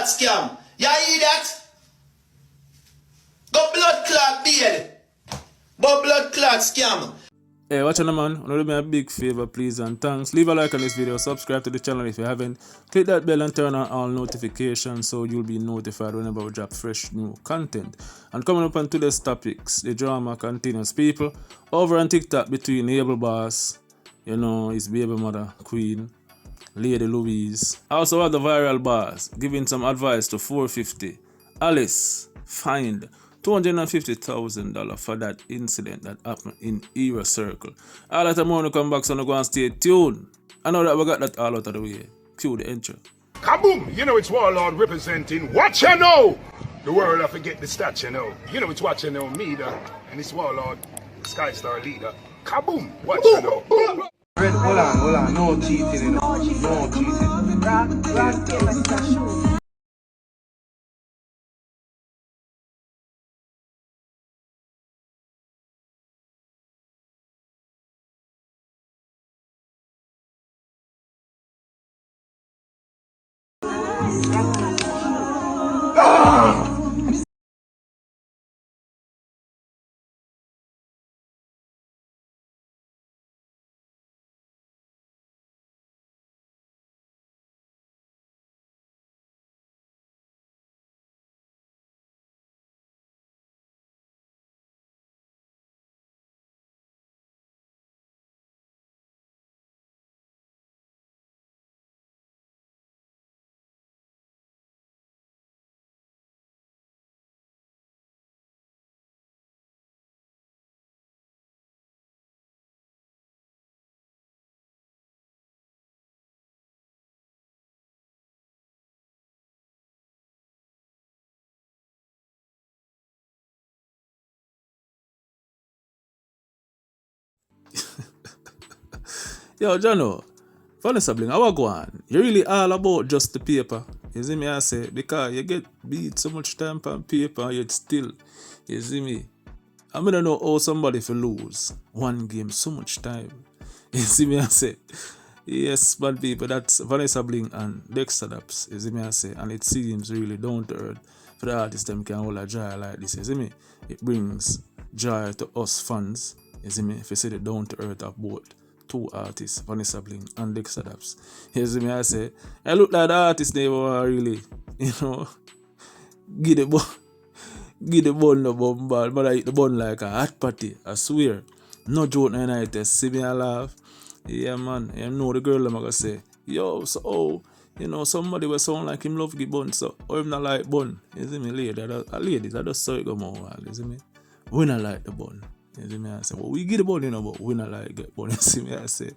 clot scam. You hear that? Go blood clot beard. But blood clot scam. Hey, watch on, man. Want to do me a big favor, please, and thanks. Leave a like on this video, subscribe to the channel if you haven't. Click that bell and turn on all notifications so you'll be notified whenever we drop fresh new content. And coming up on today's topics, the drama continues. People over on TikTok between Able Boss, you know, his baby mother, Queen, Lady Louise. Also have the viral boss giving some advice to 450. Alice fined $250,000 for that incident that happened in Era Circle. All that more to come back, so no go and stay tuned. I know that we got that all out of the way. Cue the intro. Kaboom! You know it's Warlord representing what you know! The world I forget the stats you know. You know it's what you know, me and it's Warlord, Skystar leader. Kaboom! What you know. Red, hold on, no cheating, you know. No cheating. Yo, Jono, funny sibling, how I go on? You really all about just the paper. You see me, I say, because you get beat so much time on paper, yet still, you see me. I mean, I know how somebody for lose one game so much time. You see me, I say, yes, bad people, that's funny sibling and DEXTA DAPS. You see me, I say, and it seems really down to earth for the artists them can hold a joy like this. You see me, it brings joy to us fans. You see me, if you see the down to earth of both two artists, Funny Sibling and DEXTA DAPS. You see me, I say, I look like the artists they were really, you know, give the bun the bun ball, but I eat the bun like a hot patty, I swear. No joke no night, see me I laugh. Yeah man, you know the girl I'm gonna say, yo, so oh, you know, somebody will sound like him love the bun, so or him not like bun. You see me, ladies, I just saw it go more while, you see me? We not like the bun. You see me, I say, well, we get the bun, you know, but we not like get bun. You see me, I say,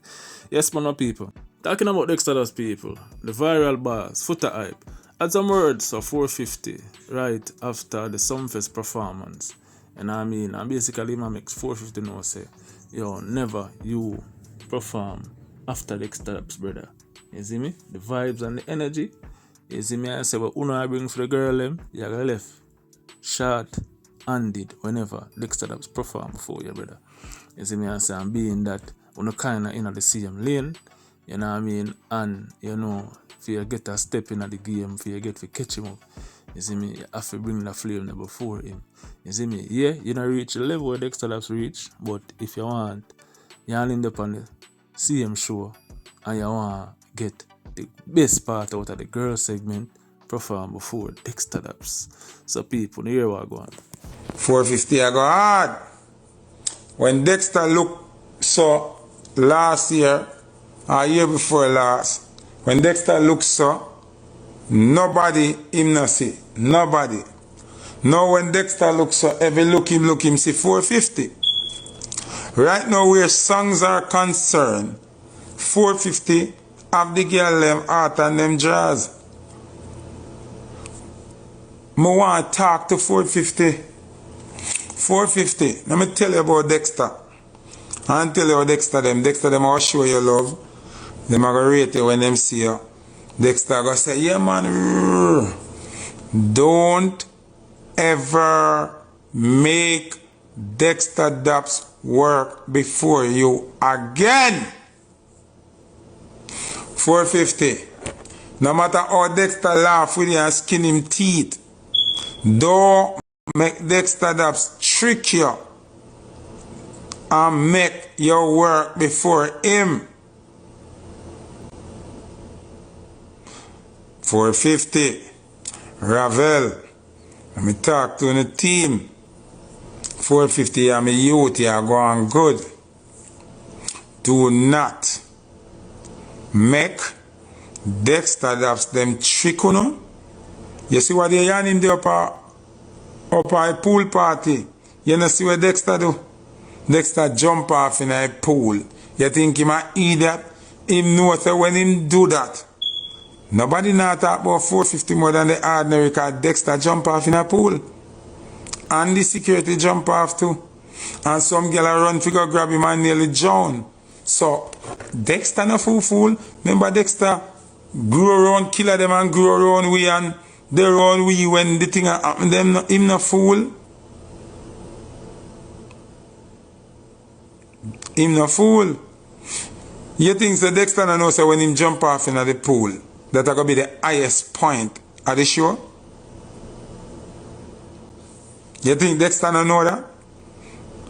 yes, man, people. Talking about DEXTA DAPS people, the viral bars, Footah hype, had some words of 450 right after the SUMFEST performance. And I mean, and basically, man makes 450 now say, yo, never you perform after DEXTA DAPS, brother. You see me? The vibes and the energy. You see me, I say, well, uno I bring for the girl, you gotta left, short, handed whenever DEXTA DAPS perform for you, brother. You see me, I say, and being that uno kinda in the same lane, you know what I mean, and you know, if you get a step in the game, if you get to catch him up, you see me, you have to bring the flame there before him. You see me, yeah, you don't reach the level where DEXTA DAPS reach, but if you want, you end up on the same show and you want to get the best part out of the girl segment, perform before DEXTA DAPS. So people, you hear what I'm going. 450 I go hard. When DEXTA looked so last year, or year before last, when DEXTA looked so, nobody him not see. Nobody. Now when DEXTA looks so, every look him see 450. Right now where songs are concerned, 450 have the girl them art and them jazz. I want to talk to 450. 450. Let me tell you about DEXTA. And tell you about DEXTA them. DEXTA them will show you love. Them are going to rate you when them see you. DEXTA going to say, yeah man, don't ever make DEXTA DAPS work before you again. 450. No matter how Dexter laugh with you and skin him teeth, don't make Dexter DAPS trick you and make your work before him. 450, Ravel, let me talk to the team. 450, I'm a youth, you are going good. Do not make Dexter DAPS them trick you know. You see what they yarn him there up a pool party. You know see what Dexter do? Dexter jump off in a pool. You think him an idiot? Him know that when him do that, nobody not talk about 450 more than the ordinary cause Dexter jump off in a pool. And the security jump off too. And some girl run to go grab him and nearly drown. So Dexter no fool. Remember Dexter grow around, kill them and grow around we and they around we when the thing happen them him no fool. Him no fool. You think so Dexter no know so when him jump off in the pool that gonna be the highest point of the show? You think Dexter no know that?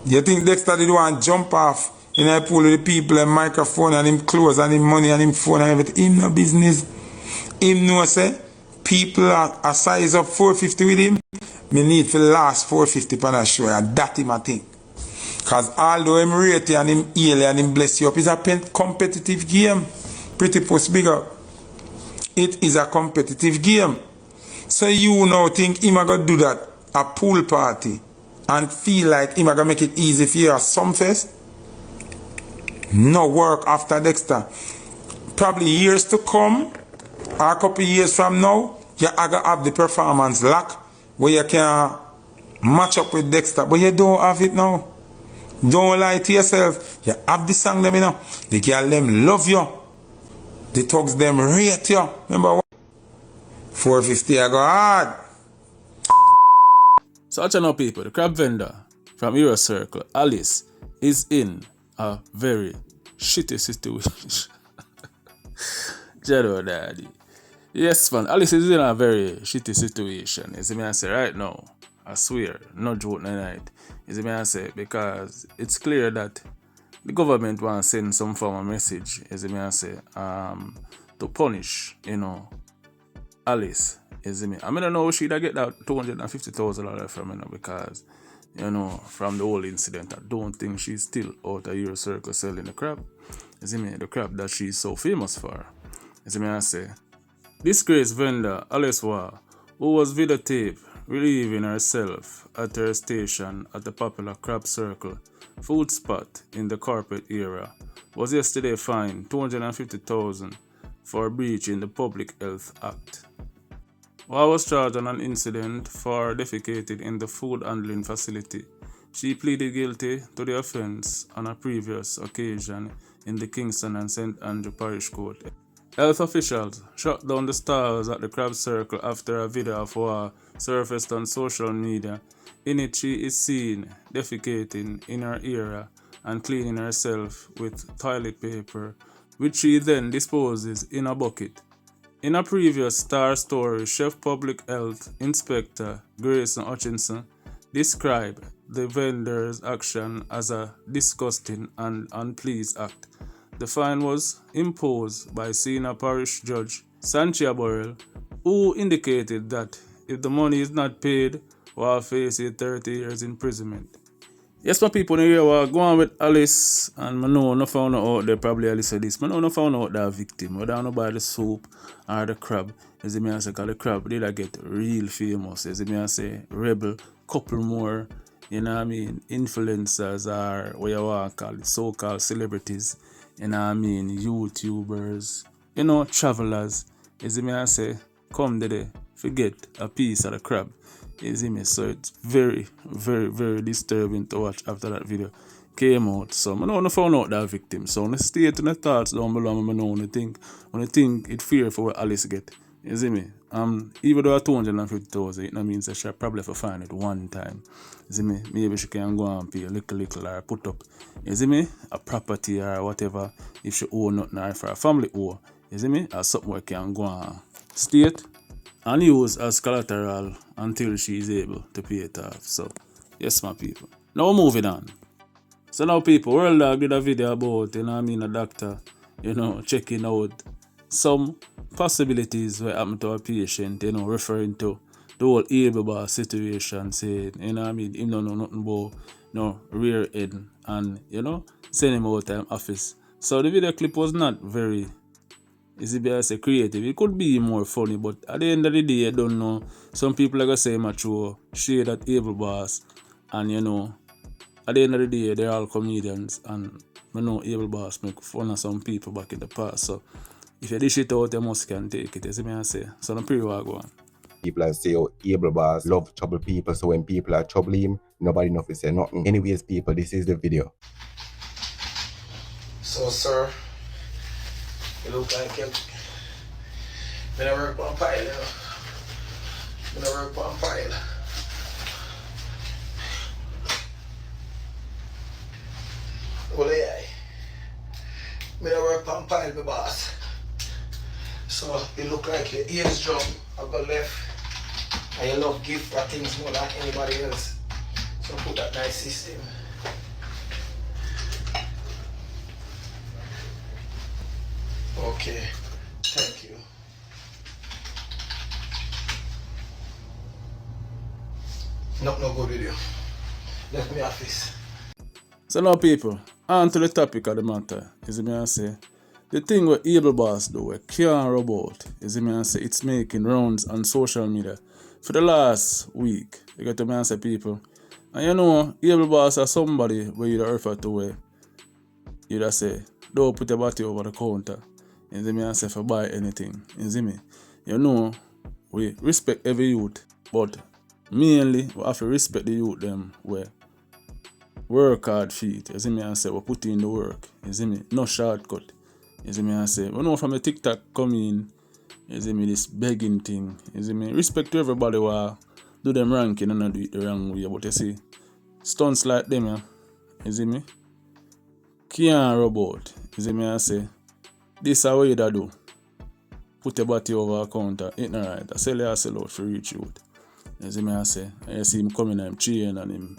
You think Dexter did want jump off in a pool with the people and microphone and him clothes and him money and him phone and everything? Him no business. Him know say people are size up 450 with him. Me need for the last 450 for that show and that him a thing. Cause although him rate you and him heal you and him bless you up, it's a competitive game. Pretty post big up. It is a competitive game. So you now think him a gonna do that a pool party and feel like him a gonna make it easy for you at SUMFEST? No work after Dexter. Probably years to come, or a couple years from now, you are gonna have the performance lock where you can match up with Dexter, but you don't have it now. Don't lie to yourself. You have the song them, you know. The girl them love you. The thugs them rate you. Remember what? 450 I go hard. So watch out people, the crab vendor from Euro Circle, Alice, is in a very shitty situation. Jado daddy. Yes man, Alice is in a very shitty situation. You see me I say right now, I swear, no joke no night. You see me I say, because it's clear that the government wants to send some form of message, you see me I say, to punish, you know, Alice. You see me? I mean, I don't know she'd get that $250,000 from her because, you know, from the whole incident, I don't think she's still out of Euro Circle selling the crab. You see me? The crab that she's so famous for. You see me? I say, disgraced vendor Alice WAUGH, who was videotaped relieving herself at her station at the popular crab circle food spot in the corporate era, was yesterday fined $250,000 for breaching the Public Health Act. WAUGH was charged on an incident for defecating in the food handling facility. She pleaded guilty to the offense on a previous occasion in the Kingston and St. Andrew Parish Court. Health officials shut down the stalls at the crab circle after a video of WAUGH surfaced on social media. In it, she is seen defecating in her area and cleaning herself with toilet paper, which she then disposes in a bucket. In a previous Star story, Chef Public Health Inspector Grayson Hutchinson described the vendor's action as a disgusting and unpleased act. The fine was imposed by Senior Parish Judge Sanchia Burrell, who indicated that if the money is not paid, WAUGH faces 30 years imprisonment. Yes, my people in here were going with Alice, and I know no found out there probably Alice said this. I know no found out that victim. I don't know about the soup or the crab. As I say, because the crab did get real famous. As I say, rebel, couple more, you know what I mean, influencers or what you want to call it, so-called celebrities, you know what I mean, YouTubers, you know, travelers. As I say, come today, forget a piece of the crab. You see me? So it's very, very, very disturbing to watch after that video came out. So I don't found out that victim. So I stay to the thoughts down below. I know when I think it's fear for what Alice get. You see me? Even though I 250,000, it means that she probably have to find it one time. You see me? Maybe she can go and pay a little or put up, you see me, a property or whatever if she owe nothing or if her family owe. You see me? As something we can go and state and use as collateral until she is able to pay it off. So, yes, my people. Now moving on. So now people, World Dog did a video about, a doctor, checking out some possibilities what happened to a patient, referring to the whole able bar situation, saying, him don't know nothing about no rear end and, send him out to office. So the video clip was not very, creative. It could be more funny, but at the end of the day, I don't know. Some people are going to say, mature, shade at able boss, and at the end of the day, they're all comedians, and I know able boss make fun of some people back in the past. So if you dish it out, you must can take it. You see me I say. So I'm pretty well going. People are say, oh, able boss love trouble people, so when people are troubling him, nobody knows to say nothing. Anyways, people, this is the video. So, sir, you look like you're gonna work on pile, Gonna work on pile. Well, yeah. Me I work on pile, my boss. So you look like your ears drum. I go left. And you love gift for things more than anybody else. So put that nice system. Okay. Thank you. Not no good video. Left me office. So now people, on to the topic of the matter. Is me I say, the thing what able boss do, we can't rub out, is me I say, it's making rounds on social media for the last week. You got to me I say people. And able boss are somebody where you refer to where you just say, don't put your body over the counter. You see me I say for buy anything. You see me? We respect every youth, but mainly we have to respect the youth them where work hard feet. You see me I say we put in the work. You see me? No shortcut. You see me I say we know from the TikTok coming, you see me, this begging thing. You see me? Respect to everybody who do them ranking and not do it the wrong way. But you see, stunts like them, yeah. You see me? Can't rub out. You see me I say, this is how you do. Put your body over a counter. Ain't no right. I sell out for reach youth. You see me I say, I see him coming and him chain and him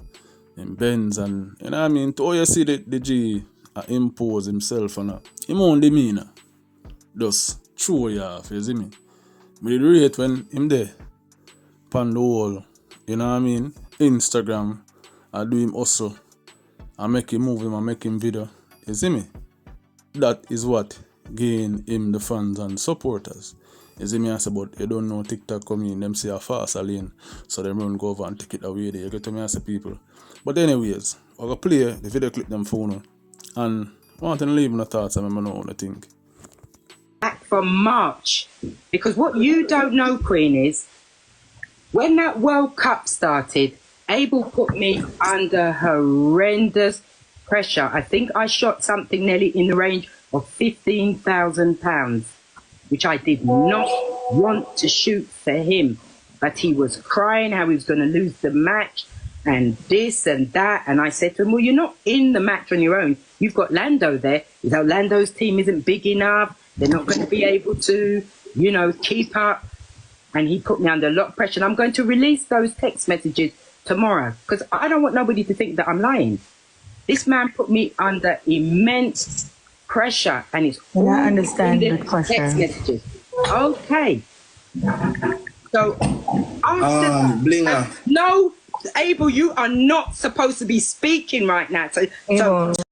Benz and to how you see the G impose himself and him own demeanor. Just throw you off, you see me? But it rate when him there pan the whole, Instagram, I do him hustle, I make him move him, I make him video. You see me? That is what gain him the fans and supporters. You see me I say, but you don't know TikTok coming, them say a fast lane, so them run go over and take it away there. You get to me I say people. But anyways, I'm gonna play the video clip them phone and I want to leave my thoughts and I know what I think. Back from March, because what you don't know, Queen, is when that World Cup started, Abel put me under horrendous pressure. I think I shot something nearly in the range of £15,000, which I did not want to shoot for him. But he was crying how he was going to lose the match and this and that. And I said to him, well, you're not in the match on your own. You've got Lando there. Lando's team isn't big enough. They're not going to be able to, keep up. And he put me under a lot of pressure. And I'm going to release those text messages tomorrow because I don't want nobody to think that I'm lying. This man put me under immense pressure, and it's all I understand in the pressure. Text messages. Okay. So after Blinger. no, Abel, you are not supposed to be speaking right now. So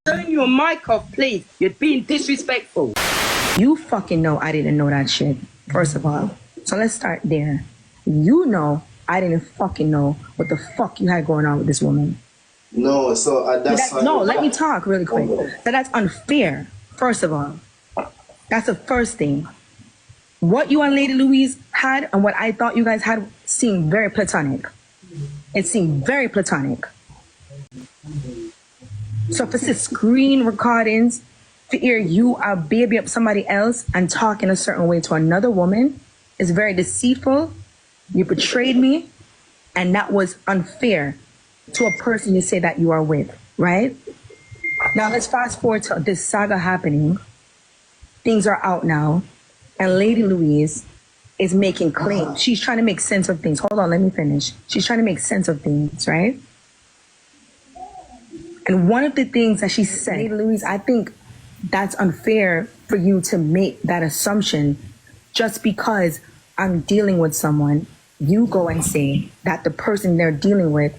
turn your mic off, please. You're being disrespectful. You fucking know I didn't know that shit, first of all. So let's start there. You know I didn't fucking know what the fuck you had going on with this woman. No, so that's No, let me talk really quick. So that's unfair, first of all. That's the first thing. What you and Lady Louise had and what I thought you guys had seemed very platonic. It seemed very platonic. So for the screen recordings, to hear you baby up somebody else and talk in a certain way to another woman is very deceitful. You betrayed me, and that was unfair to a person you say that you are with, right? Now let's fast forward to this saga happening. Things are out now. And Lady Louise is making claims. She's trying to make sense of things. Hold on, let me finish. She's trying to make sense of things, right? And one of the things that she said, Lady Louise, I think that's unfair for you to make that assumption just because I'm dealing with someone. You go and say that the person they're dealing with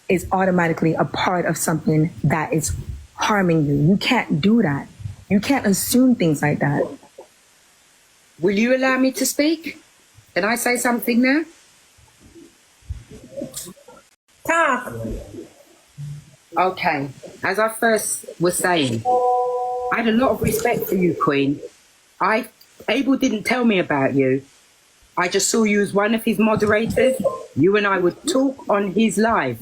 is automatically a part of something that is harming you. You can't do that. You can't assume things like that. Will you allow me to speak? Can I say something now? Talk. Okay. As I first was saying, I had a lot of respect for you, Queen. Abel didn't tell me about you. I just saw you as one of his moderators. You and I would talk on his live.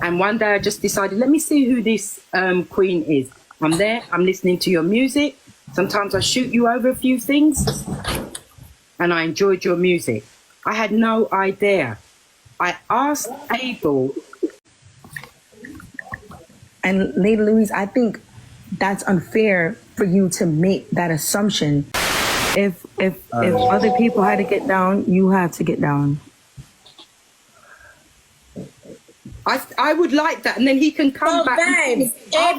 And one day I just decided, let me see who this Queen is. I'm there, I'm listening to your music. Sometimes I shoot you over a few things. And I enjoyed your music. I had no idea. I asked Abel. And Lady Louise, I think that's unfair for you to make that assumption. If other people had to get down, you have to get down. I would like that, and then he can come back.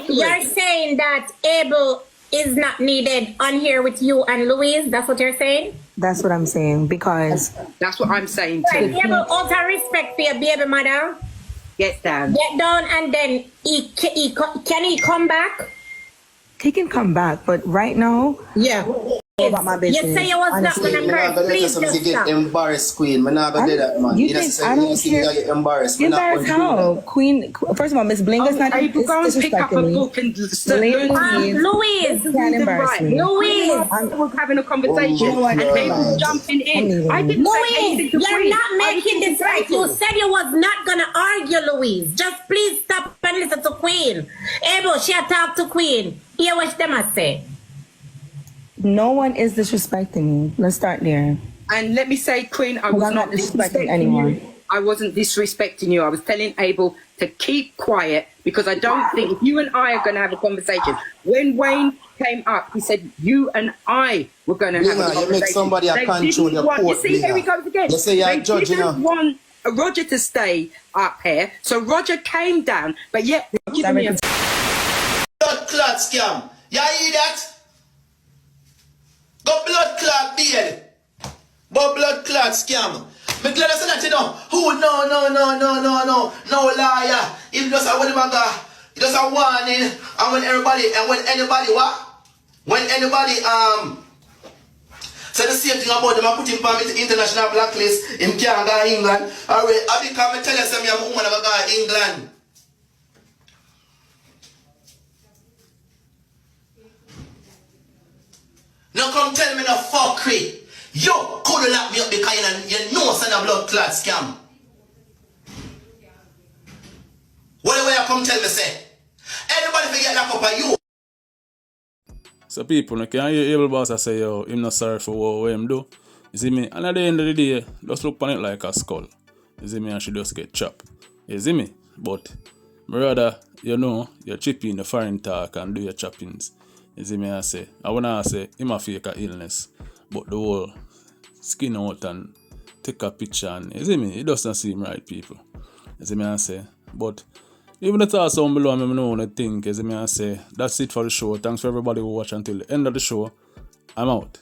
You're saying that Abel is not needed on here with you and Louise? That's what you're saying? That's what I'm saying, because... That's what I'm saying too. Abel, out of respect for your baby mother, get down. Get down, and then can he come back? He can come back, but right now... Yeah. About my business. You say you was not going to cry. Please just stop. Embarrassed, Queen. I'm not going to do that, man. You think I don't care? Get embarrassed. Embarrassed how? Queen, first of all, Miss Blinga's not disrespecting me. Louise. Can't embarrass me. Louise. We're having a conversation and Abel's jumping in. I didn't say anything to You're Queen. not making this right. You said you was not going to argue, Louise. Just please stop and listen to Queen. Abel, she talk to Queen. Hear what them I say. No one is disrespecting me. Let's start there. And let me say, Queen, I was not disrespecting anyone. I wasn't disrespecting you. I was telling Abel to keep quiet because I don't think if you and I are going to have a conversation. When Wayne came up, he said you and I were going to have a conversation. You make somebody a control your court. You see, here he goes again. You say you're a judge, they didn't want Roger to stay up here, so Roger came down, but yet they're giving me a blood clot scam. You hear that? Go blood clot beard. Go blood clot scam. Me glad I said that, you know. Who? No liar. If just a when just a warning, and when anybody what? When anybody say the same thing about them, I put him on the international blacklist, him can't go to England. Alright, I become tell you something, I'm woman never go to England. Now come tell me no fuckery. You could lock me up because you know it's a blood clot scam. What way you come tell me say? Everybody forget lock up on you. So people, you can hear Abel Boss say, yo, him not sorry for what him do. You see me? And at the end of the day, just look on it like a skull. You see me? And she just get chopped. You see me? But, rather, you know, you chip in the foreign talk and do your choppings. You see me? I say, I wanna say, him a fake a illness. But the whole skin out and take a picture and, you see me? It doesn't seem right, people. You see me? I say, but, even the thoughts down below, I know what I think. You see me? I say, that's it for the show. Thanks for everybody who watched until the end of the show. I'm out.